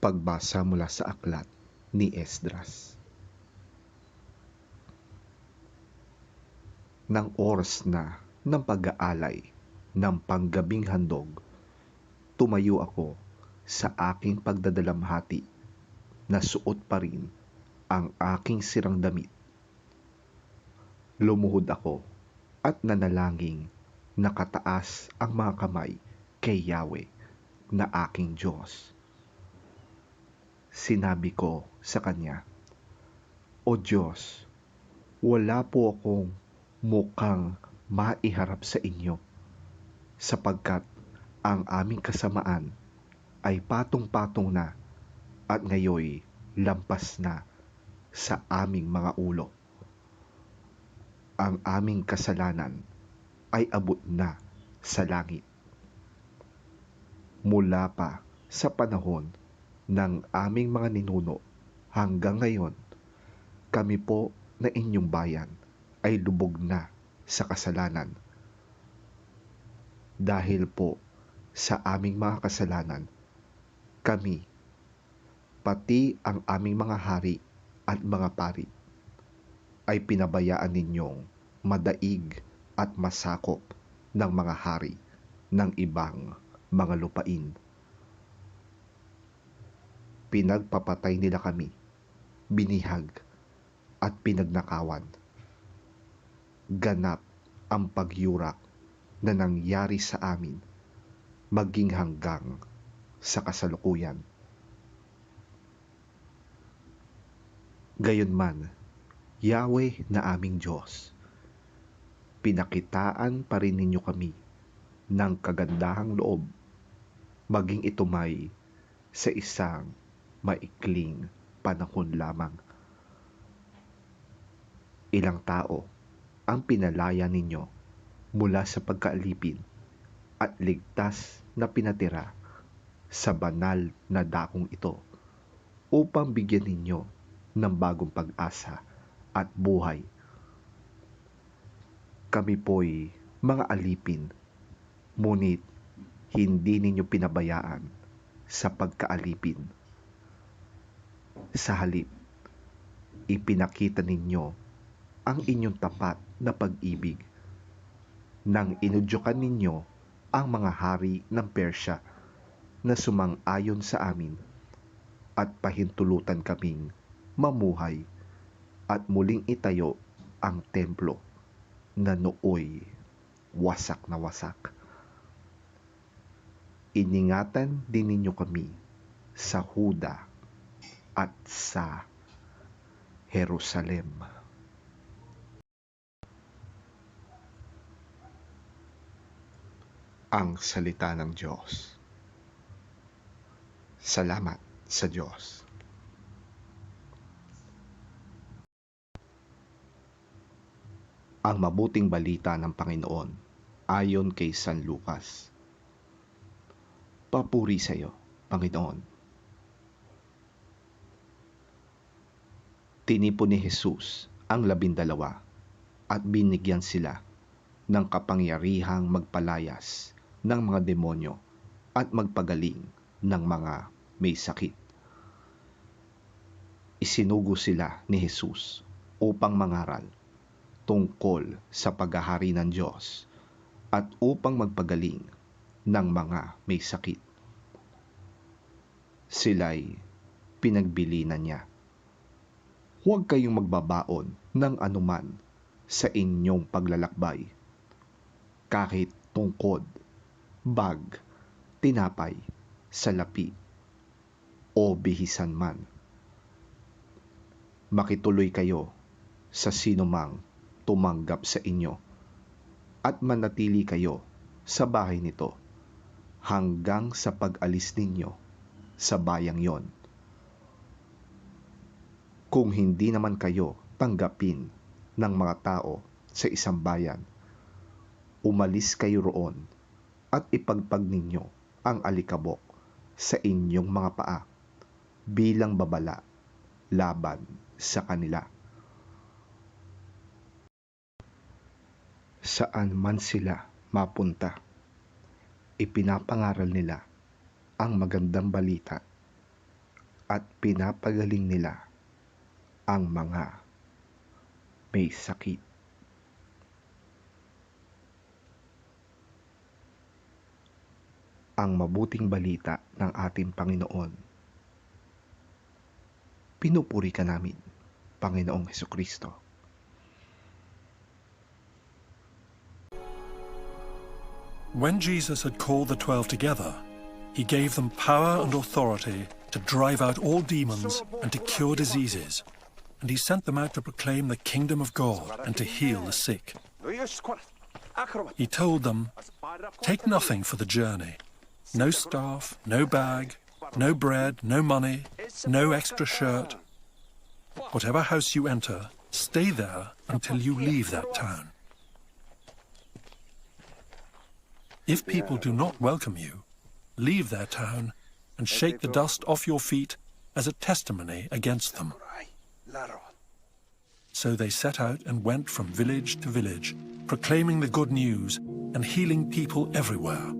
Pagbasa mula sa aklat ni Esdras. Nang oras na ng pag-aalay ng panggabing handog, tumayo ako sa aking pagdadalamhati na suot pa rin ang aking sirang damit. Lumuhod ako at nanalangin, nakataas ang mga kamay kay Yahweh na aking Diyos. Sinabi ko sa kanya, O Diyos, wala po akong mukhang maiharap sa inyo, sapagkat ang aming kasamaan ay patong-patong na at ngayoy lampas na sa aming mga ulo. Ang aming kasalanan ay abot na sa langit. Mula pa sa panahon ng aming mga ninuno hanggang ngayon, kami po na inyong bayan ay lubog na sa kasalanan. Dahil po sa aming mga kasalanan, kami, pati ang aming mga hari at mga pari, ay pinabayaan ninyong madaig at masakop ng mga hari ng ibang mga lupain. Pinagpapatay nila kami, binihag at pinagnakawan. Ganap ang pagyurak na nangyari sa amin maging hanggang sa kasalukuyan. Gayunman, Yahweh na aming Diyos, pinakitaan pa rin ninyo kami ng kagandahang loob, maging ito may sa isang maikling panahon lamang. Ilang tao ang pinalaya ninyo mula sa pagkaalipin at ligtas na pinatira sa banal na dakong ito upang bigyan ninyo ng bagong pag-asa at buhay. Kami po'y mga alipin, ngunit hindi ninyo pinabayaan sa pagkaalipin. Sa halip, ipinakita ninyo ang inyong tapat na pag-ibig nang inudyukan ninyo ang mga hari ng Persya na sumang-ayon sa amin at pahintulutan kaming mamuhay at muling itayo ang templo na nooy wasak na wasak. Iningatan din ninyo kami sa Huda at sa Jerusalem. Ang salita ng Diyos. Salamat sa Diyos. Ang mabuting balita ng Panginoon ayon kay San Lucas. Papuri sa iyo, Panginoon. Tinipon ni Jesus ang 12 at binigyan sila ng kapangyarihang magpalayas ng mga demonyo at magpagaling ng mga may sakit. Isinugo sila ni Jesus upang mangaral tungkol sa paghahari ng Diyos at upang magpagaling ng mga may sakit. Sila'y pinagbilinan niya. Huwag kayong magbabaon ng anuman sa inyong paglalakbay, kahit tungkod, bag, tinapay, salapi, o bihisan man. Makituloy kayo sa sinumang tumanggap sa inyo at manatili kayo sa bahay nito hanggang sa pag-alis ninyo sa bayang yon. Kung hindi naman kayo tanggapin ng mga tao sa isang bayan, umalis kayo roon at ipagpag ninyo ang alikabok sa inyong mga paa bilang babala laban sa kanila. Saan man sila mapunta, ipinapangaral nila ang magandang balita at pinapagaling nila ang mga may sakit. Ang mabuting balita ng ating Panginoon. Pinupuri ka namin, Panginoong Hesukristo. When Jesus had called the 12 together, he gave them power and authority to drive out all demons and to cure diseases. And he sent them out to proclaim the kingdom of God and to heal the sick. He told them, "Take nothing for the journey. No staff, no bag, no bread, no money, no extra shirt. Whatever house you enter, stay there until you leave that town. If people do not welcome you, leave their town and shake the dust off your feet as a testimony against them." So they set out and went from village to village, proclaiming the good news and healing people everywhere.